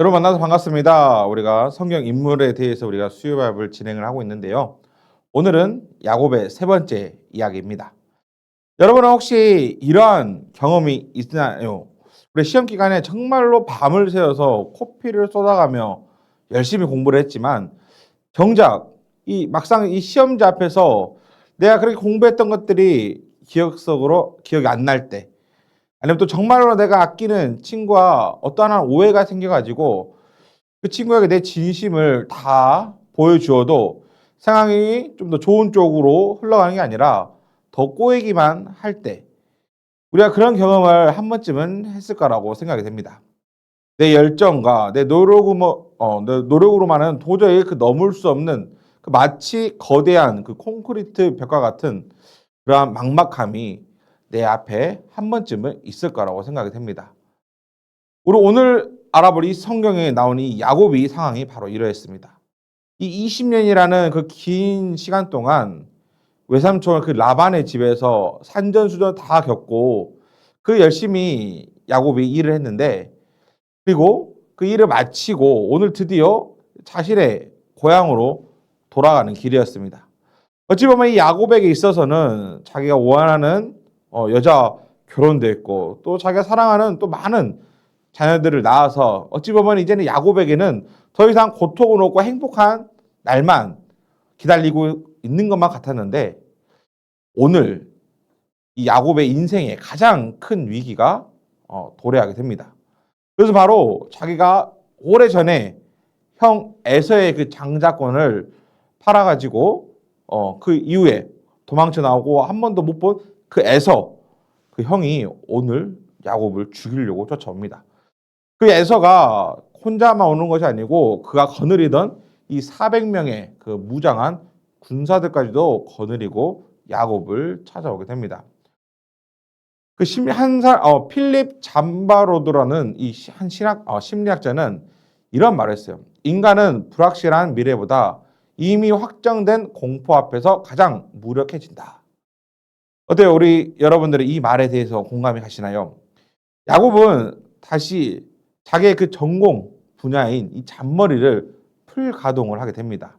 여러분 만나서 반갑습니다. 우리가 성경 인물에 대해서 우리가 수요밥을 진행을 하고 있는데요. 오늘은 야곱의 세 번째 이야기입니다. 여러분은 혹시 이러한 경험이 있나요? 우리 시험 기간에 정말로 밤을 새워서 코피를 쏟아가며 열심히 공부를 했지만 정작 이 막상 이 시험지 앞에서 내가 그렇게 공부했던 것들이 기억 속으로 기억이 안 날 때, 아니면 또 정말로 내가 아끼는 친구와 어떠한 오해가 생겨가지고 그 친구에게 내 진심을 다 보여주어도 상황이 좀 더 좋은 쪽으로 흘러가는 게 아니라 더 꼬이기만 할 때, 우리가 그런 경험을 한 번쯤은 했을 거라고 생각이 됩니다. 내 열정과 내 노력으로만은 도저히 그 넘을 수 없는 그 마치 거대한 그 콘크리트 벽과 같은 그러한 막막함이 내 앞에 한 번쯤은 있을 거라고 생각이 됩니다. 우리 오늘 알아볼 이 성경에 나온 이 야곱이 상황이 바로 이러했습니다. 이 20년이라는 그 긴 시간 동안 외삼촌 그 라반의 집에서 산전수전 다 겪고 그 열심히 야곱이 일을 했는데, 그리고 그 일을 마치고 오늘 드디어 자신의 고향으로 돌아가는 길이었습니다. 어찌 보면 이 야곱에게 있어서는 자기가 원하는 여자 결혼도 했고 또 자기가 사랑하는 또 많은 자녀들을 낳아서 어찌 보면 이제는 야곱에게는 더 이상 고통은 없고 행복한 날만 기다리고 있는 것만 같았는데, 오늘 이 야곱의 인생에 가장 큰 위기가 도래하게 됩니다. 그래서 바로 자기가 오래전에 형 에서의 그 장자권을 팔아가지고 그 이후에 도망쳐 나오고 한 번도 못 본 그 에서, 그 형이 오늘 야곱을 죽이려고 쫓아옵니다. 그 에서가 혼자만 오는 것이 아니고 그가 거느리던 이 400명의 그 무장한 군사들까지도 거느리고 야곱을 찾아오게 됩니다. 그 필립 잠바로드라는 이 한 심리학자는 이런 말을 했어요. 인간은 불확실한 미래보다 이미 확정된 공포 앞에서 가장 무력해진다. 어때요? 우리 여러분들은 이 말에 대해서 공감이 가시나요? 야곱은 다시 자기의 그 전공 분야인 이 잔머리를 풀 가동을 하게 됩니다.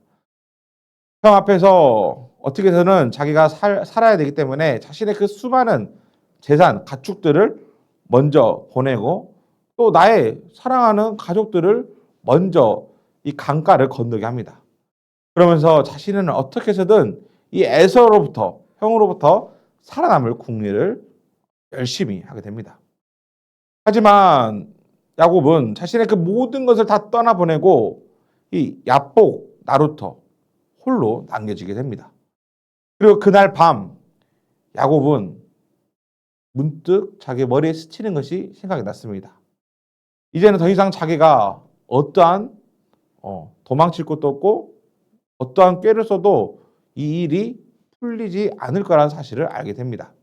형 앞에서 어떻게 해서는 자기가 살아야 되기 때문에 자신의 그 수많은 재산, 가축들을 먼저 보내고 또 나의 사랑하는 가족들을 먼저 이 강가를 건너게 합니다. 그러면서 자신은 어떻게 해서든 이 에서로부터, 형으로부터 살아남을 궁리를 열심히 하게 됩니다. 하지만 야곱은 자신의 그 모든 것을 다 떠나보내고 이 야복 나루터 홀로 남겨지게 됩니다. 그리고 그날 밤 야곱은 문득 자기 머리에 스치는 것이 생각이 났습니다. 이제는 더 이상 자기가 어떠한 도망칠 것도 없고 어떠한 꾀를 써도 이 일이 풀리지 않을 거라는 사실을 알게 됩니다.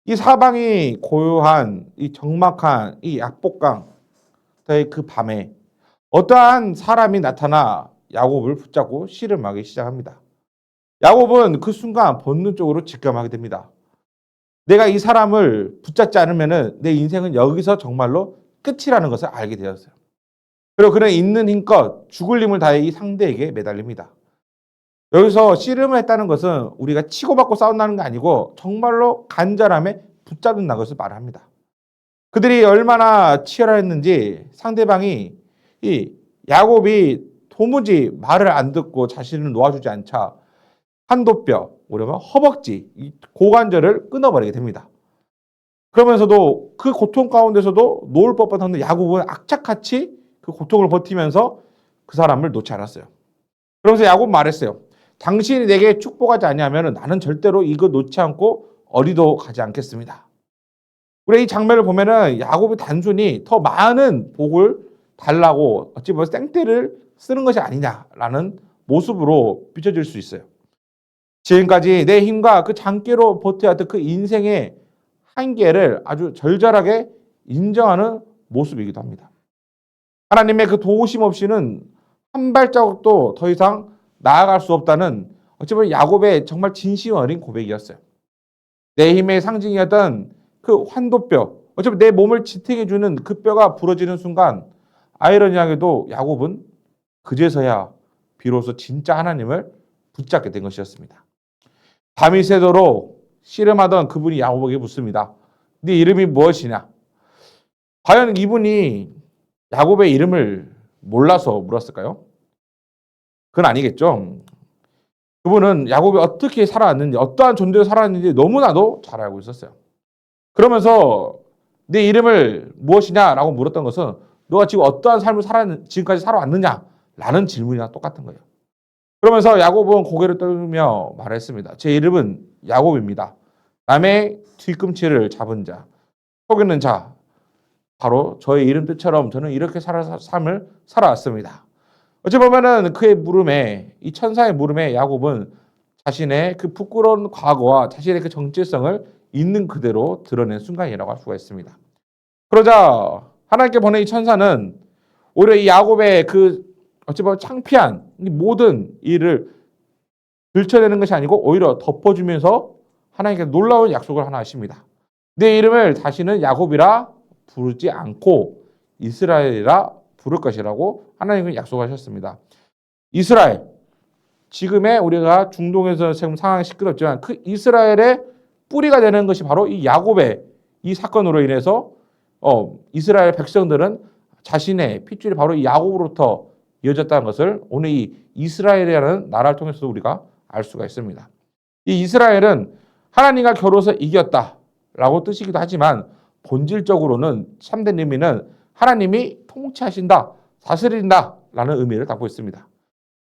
이 사방이 고요한 이 적막한 이 약복강의 그 밤에 어떠한 사람이 나타나 야곱을 붙잡고 씨름하기 시작합니다. 야곱은 그 순간 본능적으로 직감하게 됩니다. 내가 이 사람을 붙잡지 않으면 내 인생은 여기서 정말로 끝이라는 것을 알게 되었어요. 그리고 그는 있는 힘껏 죽을 힘을 다해 이 상대에게 매달립니다. 여기서 씨름을 했다는 것은 우리가 치고받고 싸운다는 게 아니고 정말로 간절함에 붙잡는다는 것을 말합니다. 그들이 얼마나 치열했는지 상대방이 이 야곱이 도무지 말을 안 듣고 자신을 놓아주지 않자 한도뼈, 우리가 허벅지, 이 고관절을 끊어버리게 됩니다. 그러면서도 그 고통 가운데서도 놓을 법한 한데 야곱은 악착같이 그 고통을 버티면서 그 사람을 놓지 않았어요. 그러면서 야곱 말했어요. 당신이 내게 축복하지 않냐면 나는 절대로 이거 놓지 않고 어디도 가지 않겠습니다. 우리 이 장면을 보면은 야곱이 단순히 더 많은 복을 달라고 어찌 보면 생떼를 쓰는 것이 아니냐라는 모습으로 비춰질 수 있어요. 지금까지 내 힘과 그 장기로 버텨왔던 그 인생의 한계를 아주 절절하게 인정하는 모습이기도 합니다. 하나님의 그 도우심 없이는 한 발자국도 더 이상 나아갈 수 없다는 어찌 보면 야곱의 정말 진심 어린 고백이었어요. 내 힘의 상징이었던 그 환도뼈, 어차피 내 몸을 지탱해주는 그 뼈가 부러지는 순간 아이러니하게도 야곱은 그제서야 비로소 진짜 하나님을 붙잡게 된 것이었습니다. 밤이 새도록 씨름하던 그분이 야곱에게 묻습니다. 네 이름이 무엇이냐? 과연 이분이 야곱의 이름을 몰라서 물었을까요? 그건 아니겠죠. 그분은 야곱이 어떻게 살아왔는지, 어떠한 존재로 살아왔는지 너무나도 잘 알고 있었어요. 그러면서 네 이름을 무엇이냐라고 물었던 것은 너가 지금 어떠한 삶을 지금까지 살아왔느냐라는 질문이랑 똑같은 거예요. 그러면서 야곱은 고개를 떨며 말했습니다. 제 이름은 야곱입니다. 남의 뒤꿈치를 잡은 자, 속이는 자, 바로 저의 이름 뜻처럼 저는 이렇게 삶을 살아왔습니다. 어찌 보면은 그의 물음에, 이 천사의 물음에 야곱은 자신의 그 부끄러운 과거와 자신의 그 정체성을 있는 그대로 드러낸 순간이라고 할 수가 있습니다. 그러자 하나님께 보낸 이 천사는 오히려 이 야곱의 그 어찌 보면 창피한 모든 일을 들춰내는 것이 아니고 오히려 덮어주면서 하나님께 놀라운 약속을 하나 하십니다. 내 이름을 다시는 야곱이라 부르지 않고 이스라엘이라 부를 것이라고 하나님은 약속하셨습니다. 이스라엘, 지금의 우리가 중동에서 지금 상황이 시끄럽지만 그 이스라엘의 뿌리가 되는 것이 바로 이 야곱의 이 사건으로 인해서 이스라엘 백성들은 자신의 핏줄이 바로 이 야곱으로부터 이어졌다는 것을 오늘 이 이스라엘이라는 나라를 통해서도 우리가 알 수가 있습니다. 이 이스라엘은 하나님과 겨루어서 이겼다라고 뜻이기도 하지만 본질적으로는 참된 의미는 하나님이 통치하신다, 다스린다라는 의미를 담고 있습니다.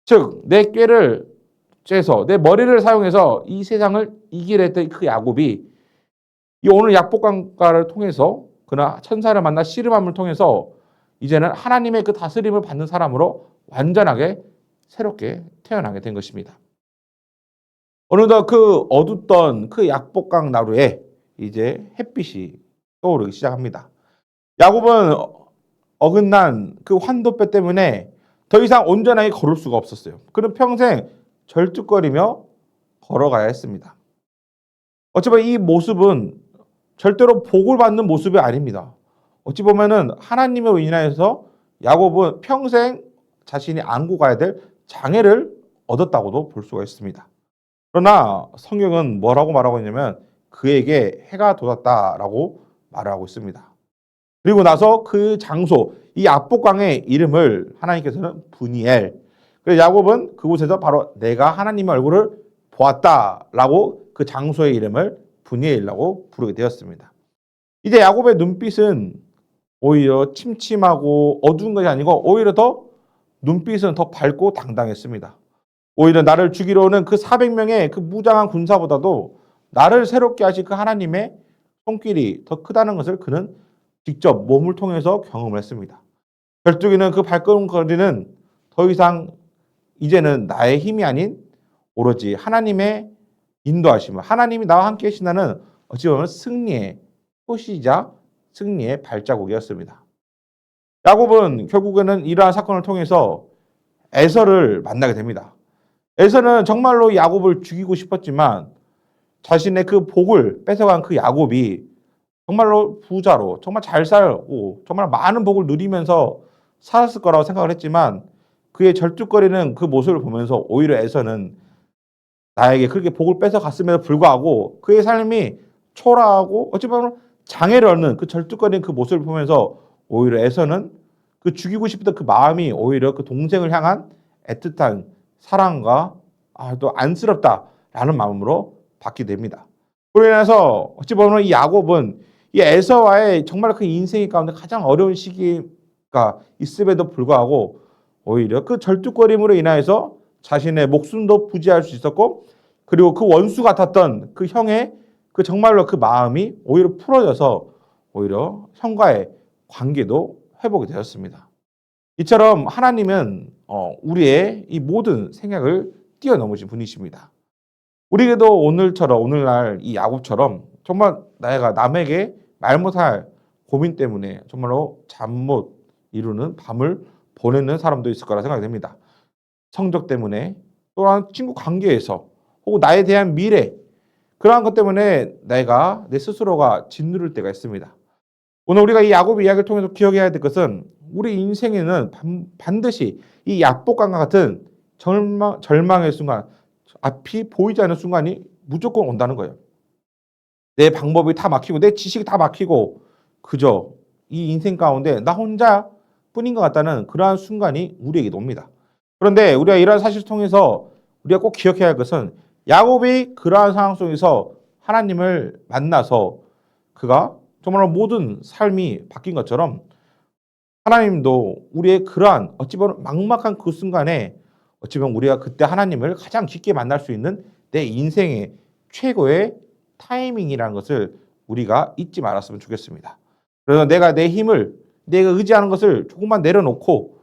즉, 내 꾀를 쬐서 내 머리를 사용해서 이 세상을 이기려 했던 그 야곱이 이 오늘 약복강가를 통해서 그나 천사를 만나 씨름함을 통해서 이제는 하나님의 그 다스림을 받는 사람으로 완전하게 새롭게 태어나게 된 것입니다. 어느덧 그 어둡던 그 약복강 나루에 이제 햇빛이 떠오르기 시작합니다. 야곱은 어긋난 그 환도뼈 때문에 더 이상 온전하게 걸을 수가 없었어요. 그는 평생 절뚝거리며 걸어가야 했습니다. 어찌 보면 이 모습은 절대로 복을 받는 모습이 아닙니다. 어찌 보면은 하나님으로 인하여서 야곱은 평생 자신이 안고 가야 될 장애를 얻었다고도 볼 수가 있습니다. 그러나 성경은 뭐라고 말하고 있냐면 그에게 해가 돋았다라고 말을 하고 있습니다. 그리고 나서 그 장소, 이 압복강의 이름을 하나님께서는 브니엘. 그래서 야곱은 그곳에서 바로 내가 하나님의 얼굴을 보았다라고 그 장소의 이름을 브니엘이라고 부르게 되었습니다. 이제 야곱의 눈빛은 오히려 침침하고 어두운 것이 아니고 오히려 더 눈빛은 더 밝고 당당했습니다. 오히려 나를 죽이러 오는 그 400명의 그 무장한 군사보다도 나를 새롭게 하신 그 하나님의 손길이 더 크다는 것을 그는 직접 몸을 통해서 경험을 했습니다. 결국에는 그 발걸음거리는 더 이상 이제는 나의 힘이 아닌 오로지 하나님의 인도하심을, 하나님이 나와 함께 하신다는 어찌 보면 승리의 표시이자 승리의 발자국이었습니다. 야곱은 결국에는 이러한 사건을 통해서 에서를 만나게 됩니다. 에서는 정말로 야곱을 죽이고 싶었지만 자신의 그 복을 뺏어간 그 야곱이 정말로 부자로 정말 잘 살고 정말 많은 복을 누리면서 살았을 거라고 생각을 했지만 그의 절뚝거리는 그 모습을 보면서 오히려 에서는 나에게 그렇게 복을 뺏어갔음에도 불구하고 그의 삶이 초라하고 어찌 보면 장애를 얻는 그 절뚝거리는 그 모습을 보면서 오히려 에서는 그 죽이고 싶었던 그 마음이 오히려 그 동생을 향한 애틋한 사랑과 또 안쓰럽다라는 마음으로 받게 됩니다. 그로 인해서 어찌 보면 이 야곱은 이 에서와의 정말 그 인생의 가운데 가장 어려운 시기가 있음에도 불구하고 오히려 그 절뚝거림으로 인하여서 자신의 목숨도 부지할 수 있었고 그리고 그 원수 같았던 그 형의 그 정말로 그 마음이 오히려 풀어져서 오히려 형과의 관계도 회복이 되었습니다. 이처럼 하나님은 우리의 이 모든 생각을 뛰어넘으신 분이십니다. 우리에게도 오늘날 이 야곱처럼 정말 내가 남에게 말 못할 고민 때문에 정말로 잠 못 이루는 밤을 보내는 사람도 있을 거라 생각이 됩니다. 성적 때문에 또한 친구 관계에서 혹은 나에 대한 미래 그러한 것 때문에 내 스스로가 짓누를 때가 있습니다. 오늘 우리가 이 야곱의 이야기를 통해서 기억해야 될 것은 우리 인생에는 반드시 이 약복강과 같은 절망의 순간, 앞이 보이지 않는 순간이 무조건 온다는 거예요. 내 방법이 다 막히고 내 지식이 다 막히고 그저 이 인생 가운데 나 혼자 뿐인 것 같다는 그러한 순간이 우리에게도 옵니다. 그런데 우리가 이러한 사실을 통해서 우리가 꼭 기억해야 할 것은 야곱이 그러한 상황 속에서 하나님을 만나서 그가 정말 모든 삶이 바뀐 것처럼 하나님도 우리의 그러한 어찌 보면 막막한 그 순간에 어찌 보면 우리가 그때 하나님을 가장 깊게 만날 수 있는 내 인생의 최고의 타이밍이라는 것을 우리가 잊지 말았으면 좋겠습니다. 그래서 내가 내 힘을 내가 의지하는 것을 조금만 내려놓고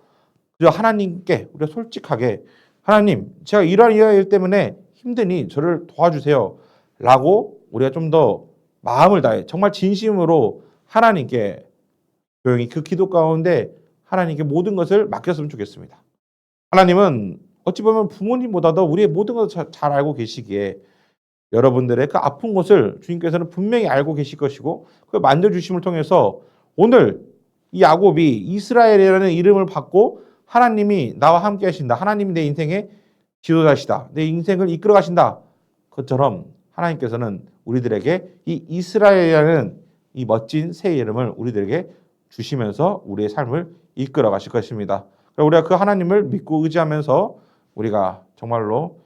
그저 하나님께 우리가 솔직하게 하나님 제가 이러한 일 때문에 힘드니 저를 도와주세요 라고 우리가 좀 더 마음을 다해 정말 진심으로 하나님께 조용히 그 기도 가운데 하나님께 모든 것을 맡겼으면 좋겠습니다. 하나님은 어찌 보면 부모님보다도 우리의 모든 것을 잘 알고 계시기에 여러분들의 그 아픈 곳을 주님께서는 분명히 알고 계실 것이고 그 만져주심을 통해서 오늘 이 야곱이 이스라엘이라는 이름을 받고 하나님이 나와 함께 하신다. 하나님이 내 인생의 지도자시다. 내 인생을 이끌어 가신다. 그것처럼 하나님께서는 우리들에게 이 이스라엘이라는 이 멋진 새 이름을 우리들에게 주시면서 우리의 삶을 이끌어 가실 것입니다. 우리가 그 하나님을 믿고 의지하면서 우리가 정말로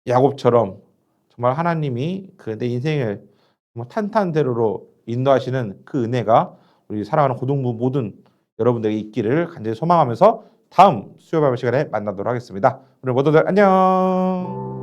야곱처럼 정말 하나님이 그 내 인생을 정말 탄탄대로로 인도하시는 그 은혜가 우리 사랑하는 고등부 모든 여러분들에게 있기를 간절히 소망하면서 다음 수요 바이블 시간에 만나도록 하겠습니다. 오늘 모두들 안녕.